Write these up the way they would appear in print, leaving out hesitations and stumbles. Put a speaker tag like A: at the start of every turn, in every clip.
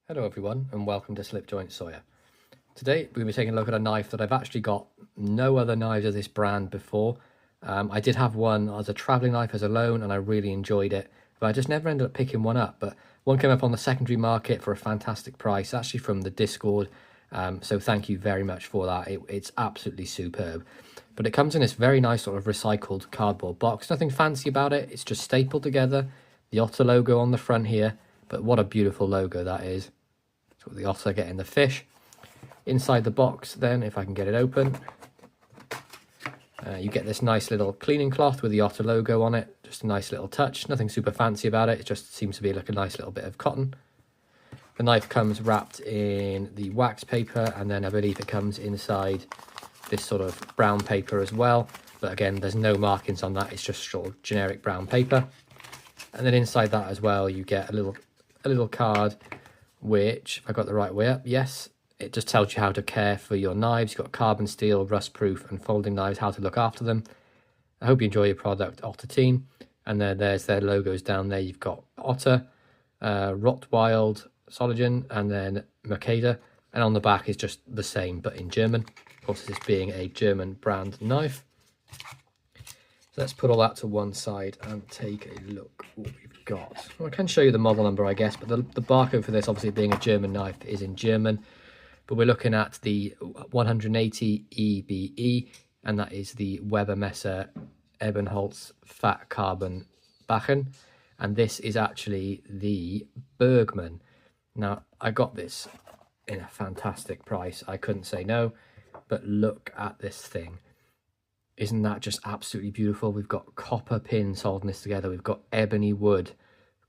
A: Hello everyone and welcome to Slipjoint Sawyer. Today we're going to be taking a look at a knife that I've actually got no other knives of this brand before. I did have one as a travelling knife as a loan and I really enjoyed it, but I just never ended up picking one up. But one came up on the secondary market for a fantastic price, actually from the Discord, so thank you very much for that. It's absolutely superb. But it comes in this very nice sort of recycled cardboard box, nothing fancy about it, it's just stapled together, the Otter logo on the front here. But what a beautiful logo that is. So the otter getting the fish. Inside the box then, if I can get it open, you get this nice little cleaning cloth with the Otter logo on it. Just a nice little touch, nothing super fancy about it. It just seems to be like a nice little bit of cotton. The knife comes wrapped in the wax paper, and then I believe it comes inside this sort of brown paper as well. But again, there's no markings on that, it's just sort of generic brown paper. And then inside that as well, you get a little card, which, if I got the right way up, yes, it just tells you how to care for your knives. You've got carbon steel, rust proof and folding knives, how to look after them. I hope you enjoy your product, Otter team. And then there's their logos down there. You've got Otter, Rottweild, Soligen, and then Mercator. And on the back is just the same, but in German. Of course, this being a German brand knife. So let's put all that to one side and take a look what we've got. Well, I can show you the model number, I guess, but the barcode for this, obviously being a German knife, is in German. But we're looking at the 180 EBE, and that is the Webermesser Ebenholz Fat Carbon Bachen. And this is actually the Bergmann. Now, I got this in a fantastic price. I couldn't say no, but look at this thing. Isn't that just absolutely beautiful? We've got copper pins holding this together. We've got ebony wood,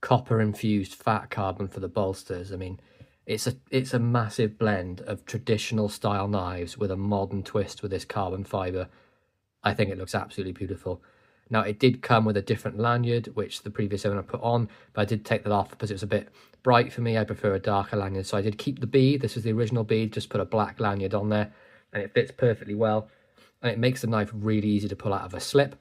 A: copper infused fat carbon for the bolsters. I mean, it's a massive blend of traditional style knives with a modern twist with this carbon fiber. I think it looks absolutely beautiful. Now, it did come with a different lanyard, which the previous owner put on, but I did take that off because it was a bit bright for me. I prefer a darker lanyard, so I did keep the bead. This was the original bead, just put a black lanyard on there, and it fits perfectly well. And it makes the knife really easy to pull out of a slip.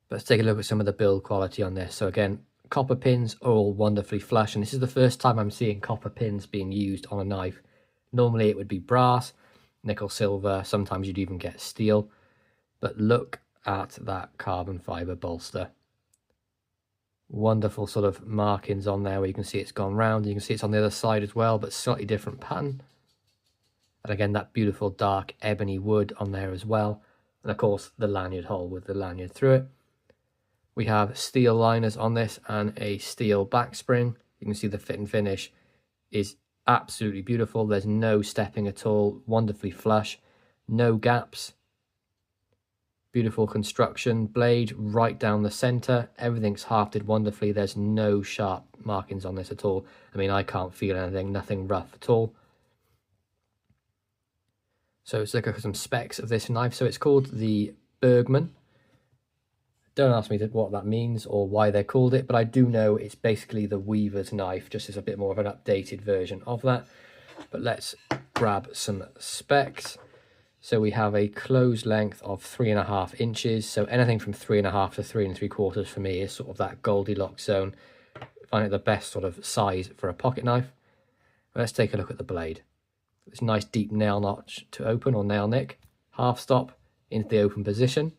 A: But let's take a look at some of the build quality on this. So again, copper pins are all wonderfully flush, and this is the first time I'm seeing copper pins being used on a knife. Normally it would be brass, nickel, silver, sometimes you'd even get steel. But look at that carbon fiber bolster. Wonderful sort of markings on there where you can see it's gone round. You can see it's on the other side as well, but slightly different pattern. And again, that beautiful dark ebony wood on there as well. And of course, the lanyard hole with the lanyard through it. We have steel liners on this and a steel back spring. You can see the fit and finish is absolutely beautiful. There's no stepping at all. Wonderfully flush. No gaps. Beautiful construction. Blade right down the center. Everything's hafted wonderfully. There's no sharp markings on this at all. I mean, I can't feel anything. Nothing rough at all. So let's look at some specs of this knife. So it's called the Bergmann. Don't ask me what that means or why they called it, but I do know it's basically the weaver's knife, just as a bit more of an updated version of that. But let's grab some specs. So we have a close length of 3.5 inches. So anything from 3.5 to 3 3/4 for me is sort of that Goldilocks zone. I find it the best sort of size for a pocket knife. Let's take a look at the blade. This nice deep nail notch to open, or nail nick, half stop into the open position.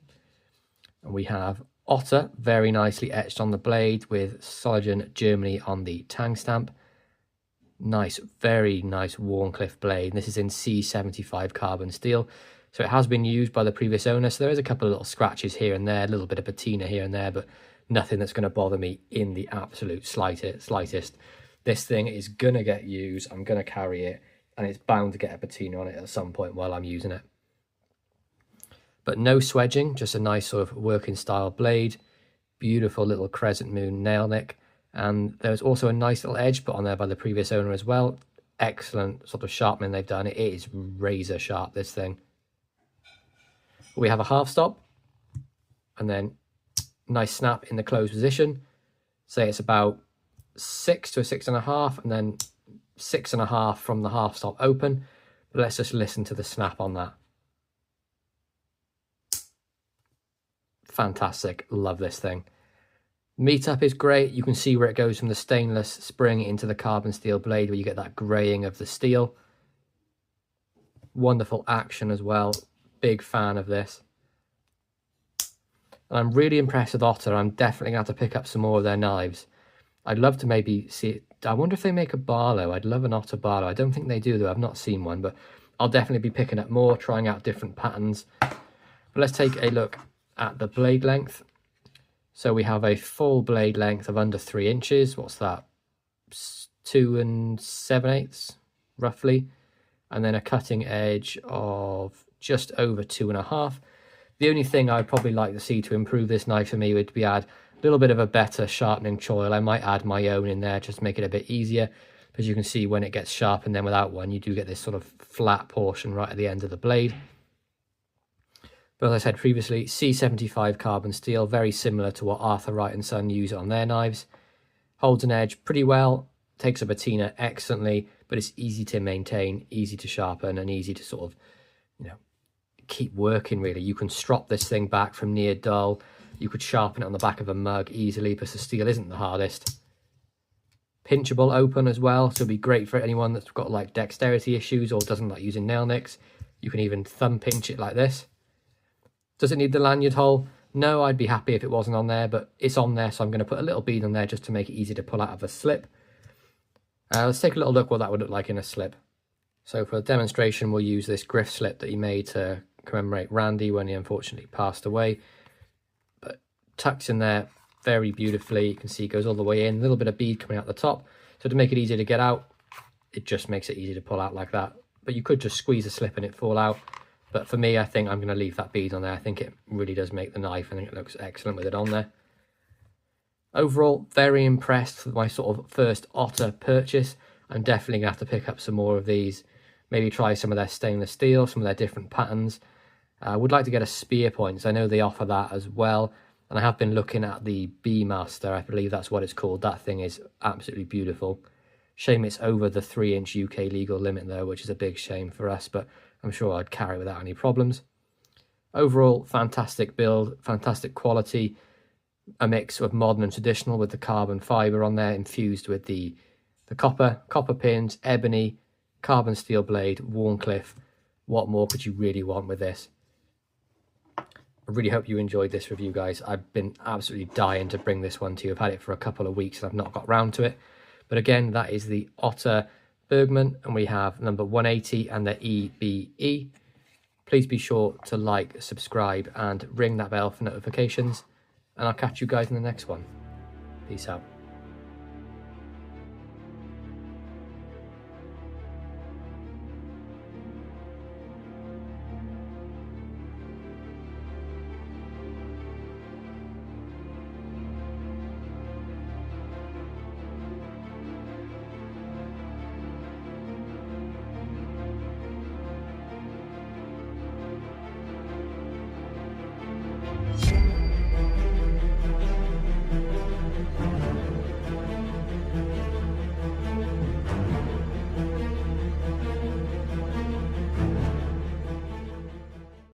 A: And we have Otter very nicely etched on the blade with Soligen Germany on the tang stamp. Nice, very nice Wharncliffe blade. This is in C75 carbon steel. So it has been used by the previous owner. So there is a couple of little scratches here and there, a little bit of patina here and there, but nothing that's going to bother me in the absolute slightest. This thing is going to get used. I'm going to carry it. And it's bound to get a patina on it at some point while I'm using it. But no swedging, just a nice sort of working style blade. Beautiful little crescent moon nail nick. And there's also a nice little edge put on there by the previous owner as well. Excellent sort of sharpening they've done. It is razor sharp, this thing. We have a half stop. And then nice snap in the closed position. Say it's about 6 to a 6.5, and then 6.5 from the half stop open. But let's just listen to the snap on that. Fantastic. Love this thing. Meetup is great. You can see where it goes from the stainless spring into the carbon steel blade, where you get that greying of the steel. Wonderful action as well. Big fan of this. And I'm really impressed with Otter. I'm definitely going to have to pick up some more of their knives. I'd love to maybe see it. I wonder if they make a Barlow. I'd love an Otter Barlow. I don't think they do though. I've not seen one, but I'll definitely be picking up more, trying out different patterns. But let's take a look at the blade length. So we have a full blade length of under 3 inches. What's that? 2 7/8 roughly. And then a cutting edge of just over 2.5. The only thing I'd probably like to see to improve this knife for me would be add a little bit of a better sharpening choil. I might add my own in there just to make it a bit easier. As you can see, when it gets sharpened, then without one, you do get this sort of flat portion right at the end of the blade. But as I said previously, C75 carbon steel, very similar to what Arthur Wright & Son use on their knives. Holds an edge pretty well, takes a patina excellently, but it's easy to maintain, easy to sharpen, and easy to sort of, keep working really. You can strop this thing back from near dull. You could sharpen it on the back of a mug easily because the steel isn't the hardest. Pinchable open as well, so it'd be great for anyone that's got like dexterity issues or doesn't like using nail nicks. You can even thumb pinch it like this. Does it need the lanyard hole? No, I'd be happy if it wasn't on there, but it's on there, so I'm going to put a little bead on there just to make it easy to pull out of a slip. Let's take a little look what that would look like in a slip. So for the demonstration, we'll use this griff slip that he made to commemorate Randy when he unfortunately passed away. But tucks in there very beautifully. You can see it goes all the way in, a little bit of bead coming out the top. So to make it easier to get out, it just makes it easy to pull out like that. But you could just squeeze a slip and it fall out. But for me, I think I'm going to leave that bead on there. I think it really does make the knife. I think it looks excellent with it on there. Overall, very impressed with my sort of first Otter purchase. I'm definitely going to have to pick up some more of these. Maybe try some of their stainless steel, some of their different patterns. I would like to get a spear point. I know they offer that as well. And I have been looking at the B Master. I believe that's what it's called. That thing is absolutely beautiful. Shame it's over the 3-inch UK legal limit though, which is a big shame for us. But I'm sure I'd carry it without any problems. Overall, fantastic build, fantastic quality. A mix of modern and traditional with the carbon fibre on there, infused with the copper pins, ebony, carbon steel blade, Wharncliffe. What more could you really want with this? I really hope you enjoyed this review, guys. I've been absolutely dying to bring this one to you. I've had it for a couple of weeks and I've not got round to it. But again, that is the Otter Bergmann, and we have number 180 and the EBE. Please be sure to like, subscribe, and ring that bell for notifications. And I'll catch you guys in the next one. Peace out.